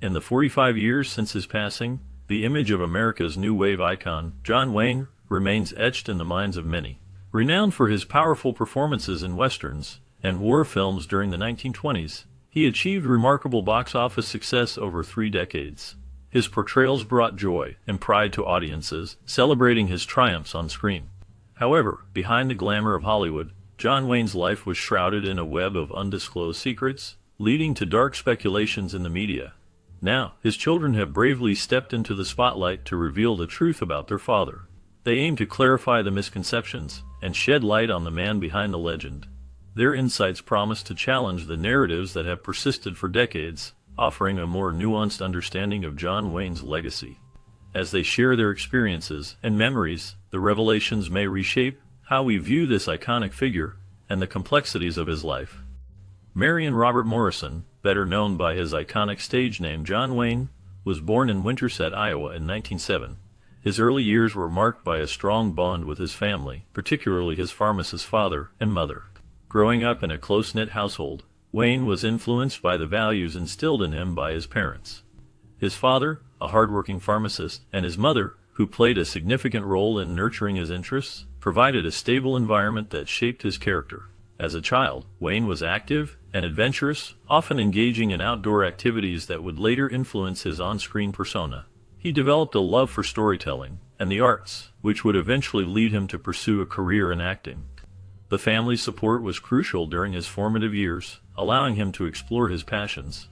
In the 45 years since his passing, the image of America's new wave icon, John Wayne, remains etched in the minds of many. Renowned for his powerful performances in westerns and war films during the 1920s, he achieved remarkable box office success over 3 decades. His portrayals brought joy and pride to audiences, celebrating his triumphs on screen. However, behind the glamour of Hollywood, John Wayne's life was shrouded in a web of undisclosed secrets, leading to dark speculations in the media. Now, his children have bravely stepped into the spotlight to reveal the truth about their father. They aim to clarify the misconceptions and shed light on the man behind the legend. Their insights promise to challenge the narratives that have persisted for decades, offering a more nuanced understanding of John Wayne's legacy. As they share their experiences and memories, the revelations may reshape how we view this iconic figure and the complexities of his life. Marion Robert Morrison, better known by his iconic stage name John Wayne, was born in Winterset, Iowa in 1907. His early years were marked by a strong bond with his family, particularly his pharmacist father and mother. Growing up in a close-knit household, Wayne was influenced by the values instilled in him by his parents. His father, a hardworking pharmacist, and his mother, who played a significant role in nurturing his interests, provided a stable environment that shaped his character. As a child, Wayne was active and adventurous, often engaging in outdoor activities that would later influence his on-screen persona. He developed a love for storytelling and the arts, which would eventually lead him to pursue a career in acting. The family's support was crucial during his formative years, allowing him to explore his passions.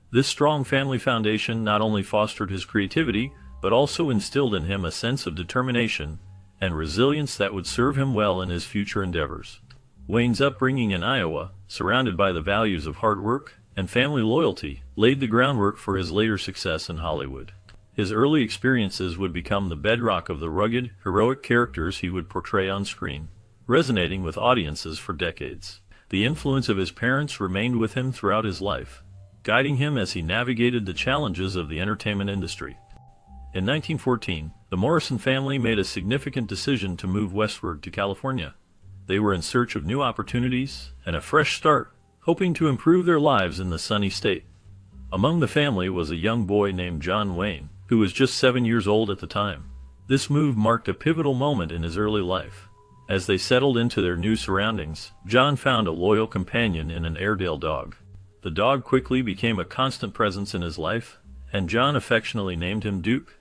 This strong family foundation not only fostered his creativity, but also instilled in him a sense of determination and resilience that would serve him well in his future endeavors. Wayne's upbringing in Iowa, surrounded by the values of hard work and family loyalty, laid the groundwork for his later success in Hollywood. His early experiences would become the bedrock of the rugged, heroic characters he would portray on screen, resonating with audiences for decades. The influence of his parents remained with him throughout his life, guiding him as he navigated the challenges of the entertainment industry. In 1914, the Morrison family made a significant decision to move westward to California. They were in search of new opportunities and a fresh start, hoping to improve their lives in the sunny state. Among the family was a young boy named John Wayne, who was just 7 years old at the time. This move marked a pivotal moment in his early life. As they settled into their new surroundings, John found a loyal companion in an Airedale dog. The dog quickly became a constant presence in his life, and John affectionately named him Duke.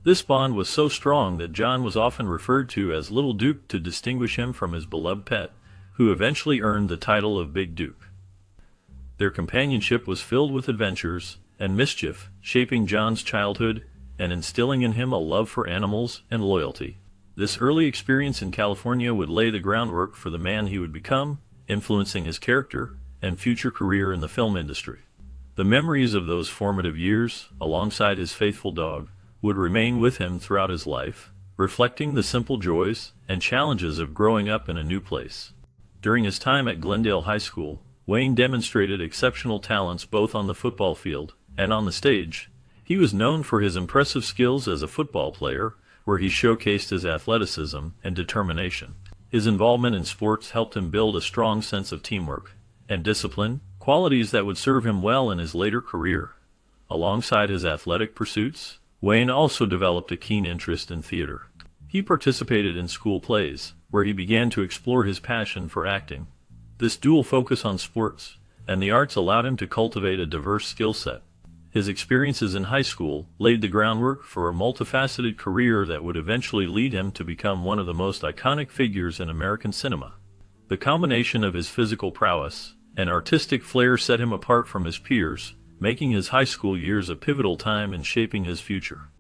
This bond was so strong that John was often referred to as Little Duke to distinguish him from his beloved pet, who eventually earned the title of Big Duke. Their companionship was filled with adventures and mischief, shaping John's childhood and instilling in him a love for animals and loyalty. This early experience in California would lay the groundwork for the man he would become, influencing his character and future career in the film industry. The memories of those formative years, alongside his faithful dog, would remain with him throughout his life, reflecting the simple joys and challenges of growing up in a new place. During his time at Glendale High School, Wayne demonstrated exceptional talents both on the football field and on the stage. He was known for his impressive skills as a football player, where he showcased his athleticism and determination. His involvement in sports helped him build a strong sense of teamwork and discipline, qualities that would serve him well in his later career. Alongside his athletic pursuits, Wayne also developed a keen interest in theater. He participated in school plays, where he began to explore his passion for acting. This dual focus on sports and the arts allowed him to cultivate a diverse skill set. His experiences in high school laid the groundwork for a multifaceted career that would eventually lead him to become one of the most iconic figures in American cinema. The combination of his physical prowess and artistic flair set him apart from his peers, making his high school years a pivotal time in shaping his future.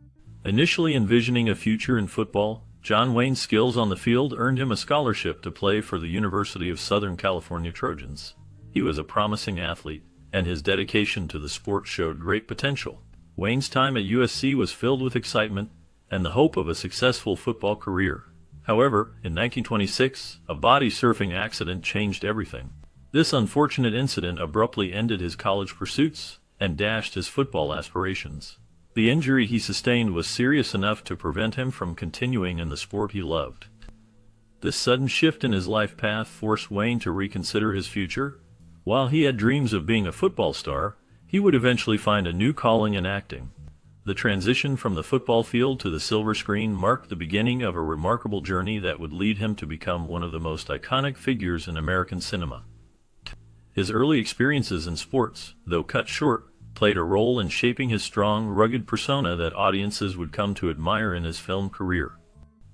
Initially envisioning a future in football, John Wayne's skills on the field earned him a scholarship to play for the University of Southern California Trojans. He was a promising athlete, and his dedication to the sport showed great potential. Wayne's time at USC was filled with excitement and the hope of a successful football career. However, in 1926, a body surfing accident changed everything. This unfortunate incident abruptly ended his college pursuits and dashed his football aspirations. The injury he sustained was serious enough to prevent him from continuing in the sport he loved. This sudden shift in his life path forced Wayne to reconsider his future. While he had dreams of being a football star, He would eventually find a new calling in acting. The transition from the football field to the silver screen marked the beginning of a remarkable journey that would lead him to become one of the most iconic figures in American cinema. His early experiences in sports, though cut short, played a role in shaping his strong, rugged persona that audiences would come to admire in his film career.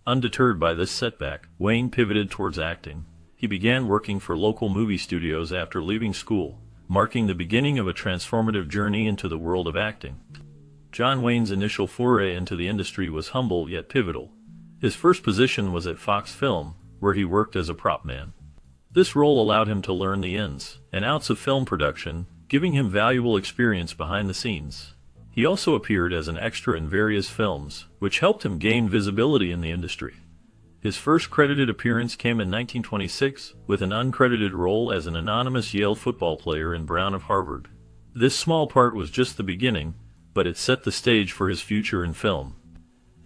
Undeterred by this setback, Wayne pivoted towards acting. He began working for local movie studios after leaving school, marking the beginning of a transformative journey into the world of acting. John Wayne's initial foray into the industry was humble yet pivotal. His first position was at Fox Film, where he worked as a prop man. This role allowed him to learn the ins and outs of film production, giving him valuable experience behind the scenes. He also appeared as an extra in various films, which helped him gain visibility in the industry. His first credited appearance came in 1926 with an uncredited role as an anonymous Yale football player in Brown of Harvard. This small part was just the beginning, but it set the stage for his future in film.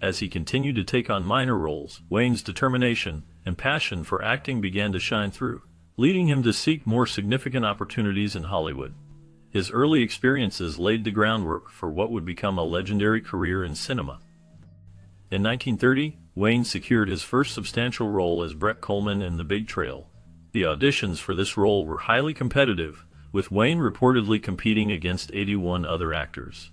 As he continued to take on minor roles, Wayne's determination and passion for acting began to shine through, leading him to seek more significant opportunities in Hollywood. His early experiences laid the groundwork for what would become a legendary career in cinema. In 1930, Wayne secured his first substantial role as Brett Coleman in The Big Trail. The auditions for this role were highly competitive, with Wayne reportedly competing against 81 other actors.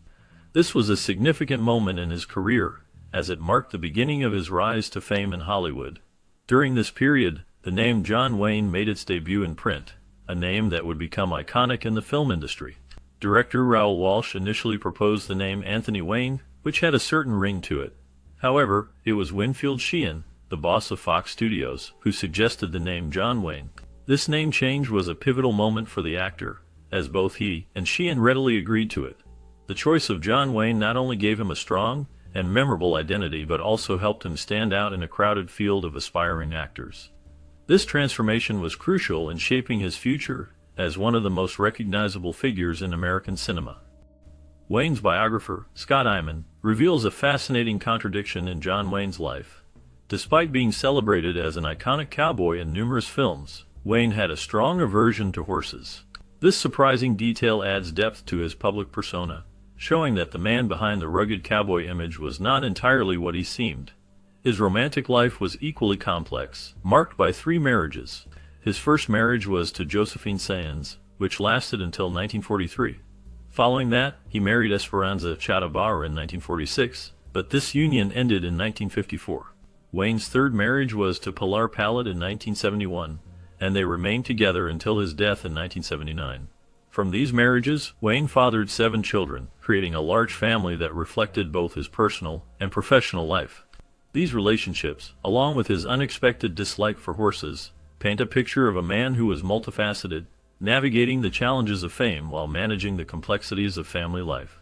This was a significant moment in his career, as it marked the beginning of his rise to fame in Hollywood. During this period, the name John Wayne made its debut in print, a name that would become iconic in the film industry. Director Raoul Walsh initially proposed the name Anthony Wayne, which had a certain ring to it. However, it was Winfield Sheehan, the boss of Fox Studios, who suggested the name John Wayne. This name change was a pivotal moment for the actor, as both he and Sheehan readily agreed to it. The choice of John Wayne not only gave him a strong and memorable identity but also helped him stand out in a crowded field of aspiring actors. This transformation was crucial in shaping his future as one of the most recognizable figures in American cinema. Wayne's biographer, Scott Eyman, reveals a fascinating contradiction in John Wayne's life. Despite being celebrated as an iconic cowboy in numerous films, Wayne had a strong aversion to horses. This surprising detail adds depth to his public persona, showing that the man behind the rugged cowboy image was not entirely what he seemed. His romantic life was equally complex, marked by 3 marriages. His first marriage was to Josephine Sands, which lasted until 1943. Following that, he married Esperanza Chatabauer in 1946, but this union ended in 1954. Wayne's third marriage was to Pilar Pallet in 1971, and they remained together until his death in 1979. From these marriages, Wayne fathered 7 children, creating a large family that reflected both his personal and professional life. These relationships, along with his unexpected dislike for horses, paint a picture of a man who was multifaceted, navigating the challenges of fame while managing the complexities of family life.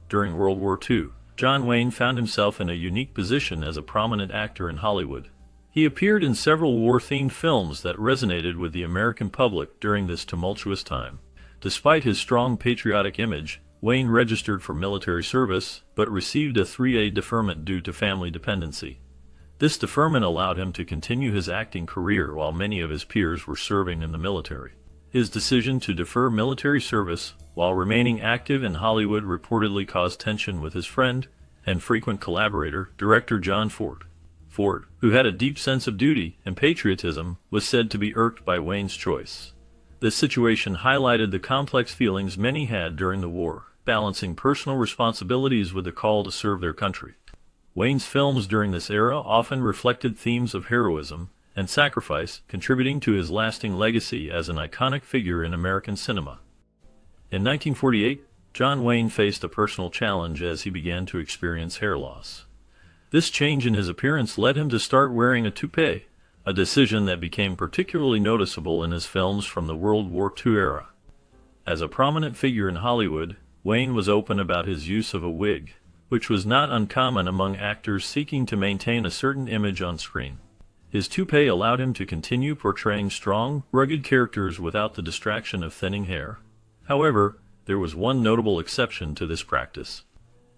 During World War II, John Wayne found himself in a unique position as a prominent actor in Hollywood. He appeared in several war-themed films that resonated with the American public during this tumultuous time. Despite his strong patriotic image, Wayne registered for military service, but received a 3A deferment due to family dependency. This deferment allowed him to continue his acting career while many of his peers were serving in the military. His decision to defer military service while remaining active in Hollywood reportedly caused tension with his friend and frequent collaborator, director John Ford. Ford, who had a deep sense of duty and patriotism, was said to be irked by Wayne's choice. This situation highlighted the complex feelings many had during the war, balancing personal responsibilities with the call to serve their country. Wayne's films during this era often reflected themes of heroism and sacrifice, contributing to his lasting legacy as an iconic figure in American cinema. In 1948, John Wayne faced a personal challenge as he began to experience hair loss. This change in his appearance led him to start wearing a toupee, a decision that became particularly noticeable in his films from the World War II era. As a prominent figure in Hollywood, Wayne was open about his use of a wig, which was not uncommon among actors seeking to maintain a certain image on screen. His toupee allowed him to continue portraying strong, rugged characters without the distraction of thinning hair. However, there was one notable exception to this practice.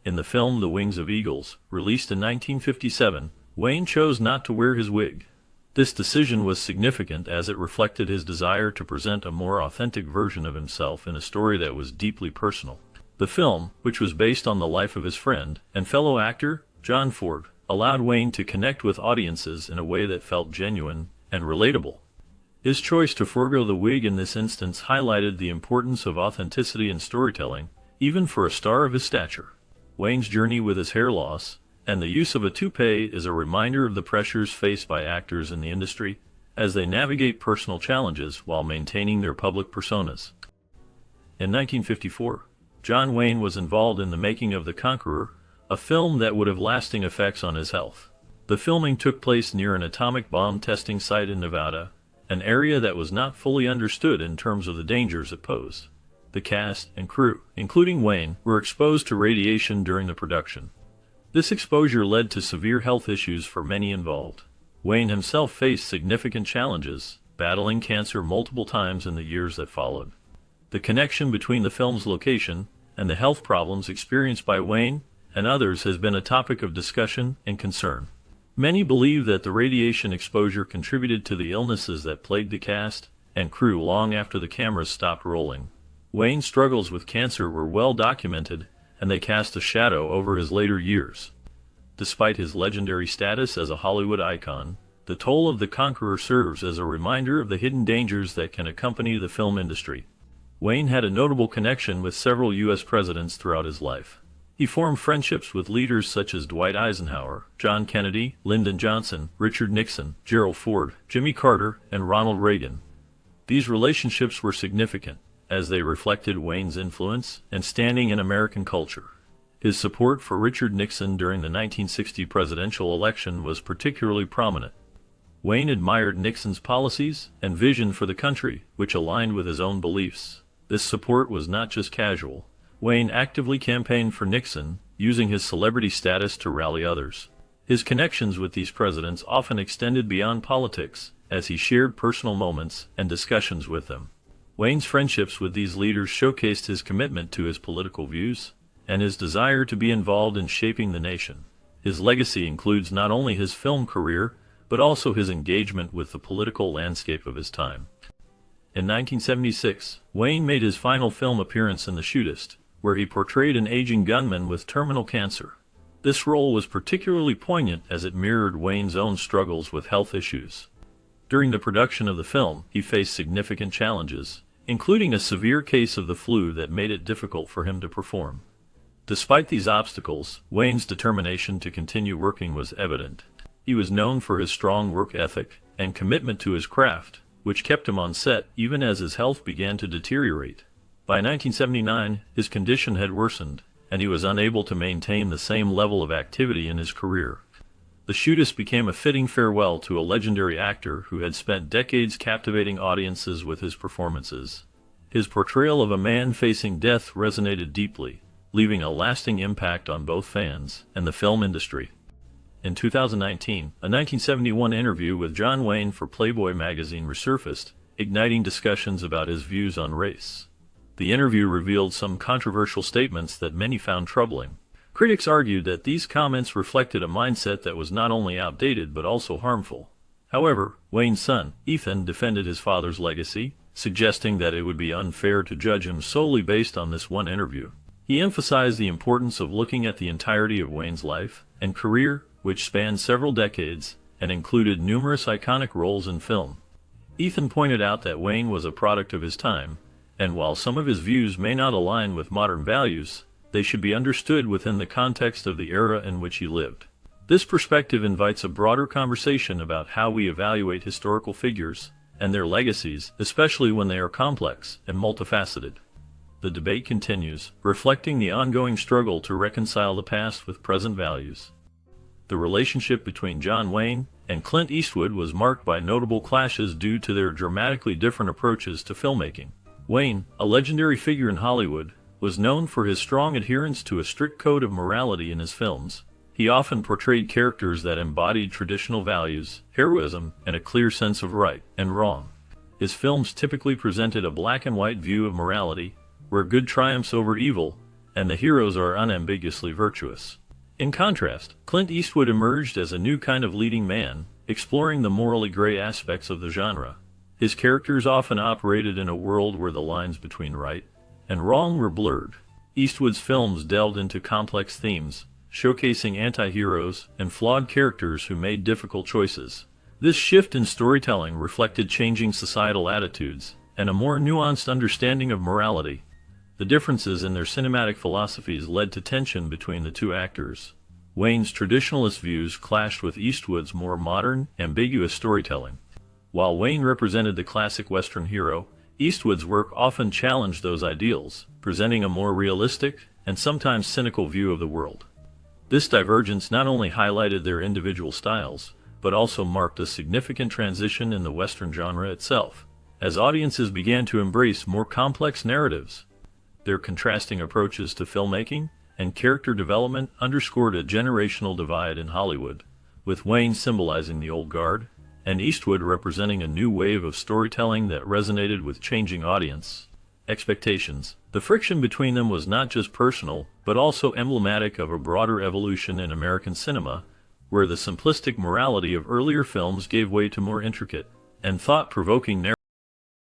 In the film The Wings of Eagles, released in 1957, Wayne chose not to wear his wig. This decision was significant as it reflected his desire to present a more authentic version of himself in a story that was deeply personal. The film, which was based on the life of his friend and fellow actor, John Ford, allowed Wayne to connect with audiences in a way that felt genuine and relatable. His choice to forego the wig in this instance highlighted the importance of authenticity in storytelling, even for a star of his stature. Wayne's journey with his hair loss and the use of a toupee is a reminder of the pressures faced by actors in the industry as they navigate personal challenges while maintaining their public personas. In 1954, John Wayne was involved in the making of The Conqueror, a film that would have lasting effects on his health. The filming took place near an atomic bomb testing site in Nevada, an area that was not fully understood in terms of the dangers it posed. The cast and crew, including Wayne, were exposed to radiation during the production. This exposure led to severe health issues for many involved. Wayne himself faced significant challenges, battling cancer multiple times in the years that followed. The connection between the film's location and the health problems experienced by Wayne and others has been a topic of discussion and concern. Many believe that the radiation exposure contributed to the illnesses that plagued the cast and crew long after the cameras stopped rolling. Wayne's struggles with cancer were well documented, and they cast a shadow over his later years. Despite his legendary status as a Hollywood icon, the toll of The Conqueror serves as a reminder of the hidden dangers that can accompany the film industry. Wayne had a notable connection with several U.S. presidents throughout his life. He formed friendships with leaders such as Dwight Eisenhower, John Kennedy, Lyndon Johnson, Richard Nixon, Gerald Ford, Jimmy Carter, and Ronald Reagan. These relationships were significant, as they reflected Wayne's influence and standing in American culture. His support for Richard Nixon during the 1960 presidential election was particularly prominent. Wayne admired Nixon's policies and vision for the country, which aligned with his own beliefs. This support was not just casual. Wayne actively campaigned for Nixon, using his celebrity status to rally others. His connections with these presidents often extended beyond politics, as he shared personal moments and discussions with them. Wayne's friendships with these leaders showcased his commitment to his political views and his desire to be involved in shaping the nation. His legacy includes not only his film career, but also his engagement with the political landscape of his time. In 1976, Wayne made his final film appearance in The Shootist, where he portrayed an aging gunman with terminal cancer. This role was particularly poignant as it mirrored Wayne's own struggles with health issues. During the production of the film, he faced significant challenges, including a severe case of the flu that made it difficult for him to perform. Despite these obstacles, Wayne's determination to continue working was evident. He was known for his strong work ethic and commitment to his craft, which kept him on set even as his health began to deteriorate. By 1979, his condition had worsened, and he was unable to maintain the same level of activity in his career. The Shootist became a fitting farewell to a legendary actor who had spent decades captivating audiences with his performances. His portrayal of a man facing death resonated deeply, leaving a lasting impact on both fans and the film industry. In 2019, a 1971 interview with John Wayne for Playboy magazine resurfaced, igniting discussions about his views on race. The interview revealed some controversial statements that many found troubling. Critics argued that these comments reflected a mindset that was not only outdated but also harmful. However, Wayne's son, Ethan, defended his father's legacy, suggesting that it would be unfair to judge him solely based on this one interview. He emphasized the importance of looking at the entirety of Wayne's life and career, which spanned several decades and included numerous iconic roles in film. Ethan pointed out that Wayne was a product of his time, and while some of his views may not align with modern values, they should be understood within the context of the era in which he lived. This perspective invites a broader conversation about how we evaluate historical figures and their legacies, especially when they are complex and multifaceted. The debate continues, reflecting the ongoing struggle to reconcile the past with present values. The relationship between John Wayne and Clint Eastwood was marked by notable clashes due to their dramatically different approaches to filmmaking. Wayne, a legendary figure in Hollywood, was known for his strong adherence to a strict code of morality in his films. He often portrayed characters that embodied traditional values, heroism, and a clear sense of right and wrong. His films typically presented a black and white view of morality, where good triumphs over evil, and the heroes are unambiguously virtuous. In contrast, Clint Eastwood emerged as a new kind of leading man, exploring the morally gray aspects of the genre. His characters often operated in a world where the lines between right and wrong were blurred. Eastwood's films delved into complex themes, showcasing anti-heroes and flawed characters who made difficult choices. This shift in storytelling reflected changing societal attitudes and a more nuanced understanding of morality. The differences in their cinematic philosophies led to tension between the two actors. Wayne's traditionalist views clashed with Eastwood's more modern, ambiguous storytelling. While Wayne represented the classic Western hero, Eastwood's work often challenged those ideals, presenting a more realistic and sometimes cynical view of the world. This divergence not only highlighted their individual styles, but also marked a significant transition in the Western genre itself, as audiences began to embrace more complex narratives. Their contrasting approaches to filmmaking and character development underscored a generational divide in Hollywood, with Wayne symbolizing the old guard, and Eastwood representing a new wave of storytelling that resonated with changing audience expectations. The friction between them was not just personal, but also emblematic of a broader evolution in American cinema, where the simplistic morality of earlier films gave way to more intricate and thought-provoking narratives.